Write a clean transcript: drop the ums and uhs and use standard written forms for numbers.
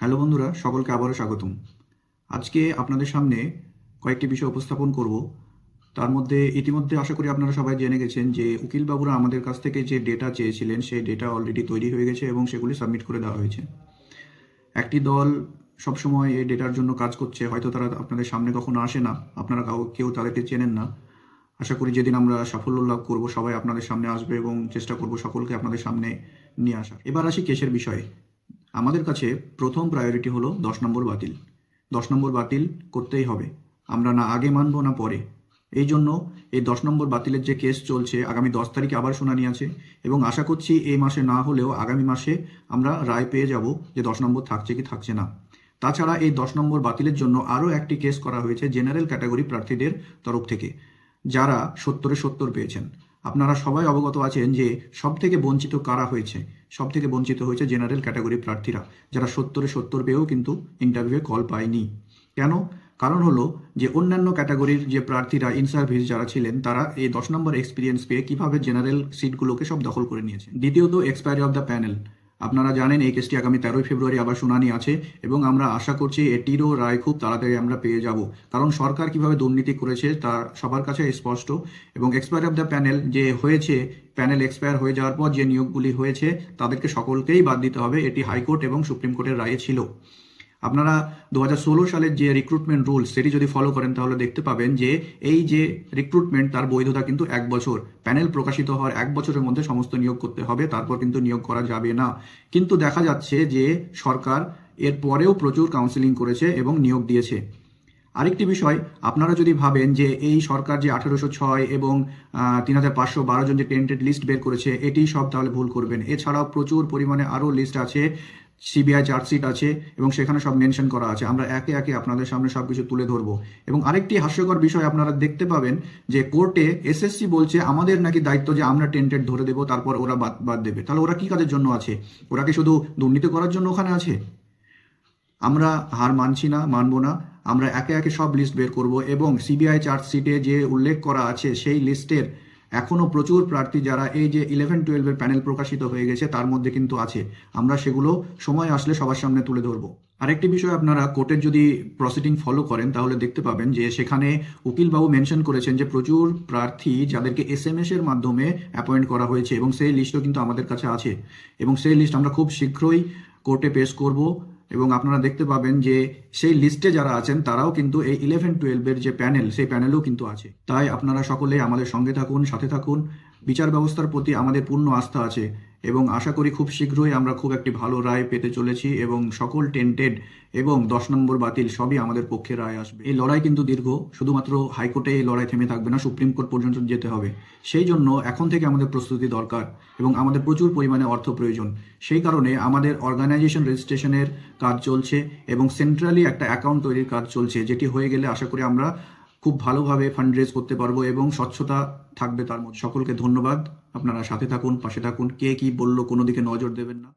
Hello বন্ধুরা, সকলকে আবারও স্বাগতম। আজকে আপনাদের সামনে কয়েকটি বিষয় উপস্থাপন করব। তার মধ্যে ইতিমধ্যে আশা করি আপনারা সবাই জেনে গেছেন যে উকিলবাবুরা আমাদের কাছ থেকে যে ডেটা চেয়েছিলেন সেই ডেটা অলরেডি তৈরি হয়ে গেছে এবং সেগুলি সাবমিট করে দেওয়া হয়েছে। একটি দল সবসময় এই ডেটার জন্য কাজ করছে, হয়তো তারা আপনাদের সামনে কখনো আসে না, আপনারা কেউ তাদেরকে চেনেন না। আশা করি যেদিন আমরা সাফল্য লাভ করব সবাই আপনাদের সামনে আসবে এবং চেষ্টা করব সকলকে আপনাদের সামনে নিয়ে আসা। এবার আসি কেসের বিষয়ে। আমাদের কাছে প্রথম প্রায়োরিটি হলো 10 নম্বর বাতিল। 10 নম্বর বাতিল করতেই হবে, আমরা না আগে মানব না পরে। এই জন্য এই 10 নম্বর বাতিলের যে কেস চলছে, আগামী 10 তারিখে আবার শুনানি আছে এবং আশা করছি এই মাসে না হলেও আগামী মাসে আমরা রায় পেয়ে যাব যে 10 নম্বর থাকছে কি থাকছে না। তাছাড়া এই 10 নম্বর বাতিলের জন্য আরও একটি কেস করা হয়েছে জেনারেল ক্যাটাগরি প্রার্থীদের তরফ থেকে, যারা 70-এ 70 পেয়েছেন। আপনারা সবাই অবগত আছেন যে সব থেকে বঞ্চিত কারা হয়েছে। সব থেকে বঞ্চিত হয়েছে জেনারেল ক্যাটাগরি প্রার্থীরা, যারা 70-এ 70 পেয়েও কিন্তু ইন্টারভিউয়ে কল পায়নি। কেন? কারণ হলো যে অন্যান্য ক্যাটাগরির যে প্রার্থীরা ইন সার্ভিস যারা ছিলেন, তারা এই 10 নম্বর এক্সপিরিয়েন্স পেয়ে কীভাবে জেনারেল সিটগুলোকে সব দখল করে নিয়েছে। দ্বিতীয়ত, এক্সপায়ারি অফ দ্য প্যানেল। আপনারা জানেন এই কেসটি আগামী 13ই ফেব্রুয়ারি আবার শুনানি আছে এবং আমরা আশা করছি এটিরও রায় খুব তাড়াতাড়ি আমরা পেয়ে যাব, কারণ সরকার কিভাবে দুর্নীতি করেছে তা সবার কাছে স্পষ্ট। এবং এক্সপায়ারি অফ দ্য প্যানেল যে হয়েছে, প্যানেল এক্সপায়ার হয়ে যাওয়ার পর যে নিয়োগগুলি হয়েছে তাদেরকে সকলকেই বাদ দিতে হবে, এটি হাইকোর্ট এবং সুপ্রিম কোর্টের রায়ে ছিল। আপনারা 2016 সালের যে রিক্রুটমেন্ট রুলস সেটি যদি ফলো করেন তাহলে দেখতে পাবেন যে এই যে রিক্রুটমেন্ট তার বৈধতা কিন্তু 1 বছর। প্যানেল প্রকাশিত হওয়ার 1 বছরের মধ্যে সমস্ত নিয়োগ করতে হবে, তারপর কিন্তু নিয়োগ করা যাবে না। কিন্তু দেখা যাচ্ছে যে সরকার এর পরেও প্রচুর কাউন্সিলিং করেছে এবং নিয়োগ দিয়েছে। আরেকটি বিষয়, আপনারা যদি ভাবেন যে এই সরকার যে 1806 এবং 3512 জন যে টেন্টেড লিস্ট বের করেছে এটি সব, তাহলে ভুল করবেন। এছাড়াও প্রচুর পরিমাণে আরও লিস্ট আছে, সিবিআই চার্জশিট আছে এবং সেখানে সব মেনশন করা আছে। আমরা একে একে আপনাদের সামনে সব কিছু তুলে ধরবো। এবং আরেকটি হাস্যকর বিষয় আপনারা দেখতে পাবেন যে কোর্টে এসএসসি বলছে আমাদের নাকি দায়িত্ব যে আমরা টেন্টেড ধরে দেবো, তারপর ওরা বাদ দেবে। তাহলে ওরা কি কাজের জন্য আছে? ওরা কি শুধু দুর্নীতি করার জন্য ওখানে আছে? আমরা হার মানছি না, মানবো না। আমরা একে একে সব লিস্ট বের করব এবং সিবিআই চার্জশিটে যে উল্লেখ করা আছে সেই লিস্টের এখনও প্রচুর প্রার্থী যারা এই যে 11-12-এর প্যানেল প্রকাশিত হয়ে গেছে তার মধ্যে কিন্তু আছে। আমরা সেগুলো সময় আসলে সবার সামনে তুলে ধরবো। আরেকটি বিষয়, আপনারা কোর্টের যদি প্রসিডিং ফলো করেন তাহলে দেখতে পাবেন যে সেখানে উকিলবাবু মেনশন করেছেন যে প্রচুর প্রার্থী যাদেরকে SMS এর মাধ্যমে অ্যাপয়েন্ট করা হয়েছে এবং সেই লিস্টও কিন্তু আমাদের কাছে আছে এবং সেই লিস্ট আমরা খুব শীঘ্রই কোর্টে পেশ করব। এবং আপনারা দেখতে পাবেন যে সেই লিস্টে যারা আছেন তারাও কিন্তু এই 11-12-এর যে প্যানেল সেই প্যানেলেও কিন্তু আছে। তাই আপনারা সকলে আমাদের সঙ্গে থাকুন, সাথে থাকুন। বিচার ব্যবস্থার প্রতি আমাদের পূর্ণ আস্থা আছে এবং আশা করি খুব শীঘ্রই আমরা খুব একটি ভালো রায় পেতে চলেছি এবং সকল টেন্টেড এবং 10 নম্বর বাতিল সবই আমাদের পক্ষে রায় আসবে। এই লড়াই কিন্তু দীর্ঘ, শুধুমাত্র হাইকোর্টে এই লড়াই থেমে থাকবে না, সুপ্রিম কোর্ট পর্যন্ত যেতে হবে। সেই জন্য এখন থেকে আমাদের প্রস্তুতি দরকার এবং আমাদের প্রচুর পরিমাণে অর্থ প্রয়োজন। সেই কারণে আমাদের অর্গানাইজেশন রেজিস্ট্রেশনের কাজ চলছে এবং সেন্ট্রালি একটা অ্যাকাউন্ট তৈরির কাজ চলছে, যেটি হয়ে গেলে আশা করি আমরা খুব ভালোভাবে ফান্ড রেজ করতে পারবো এবং স্বচ্ছতা থাকবে তার মধ্যে। সকলকে ধন্যবাদ। আপনারা সাথে থাকুন, পাশে থাকুন। কে কি বললো কোনো দিকে নজর দেবেন না।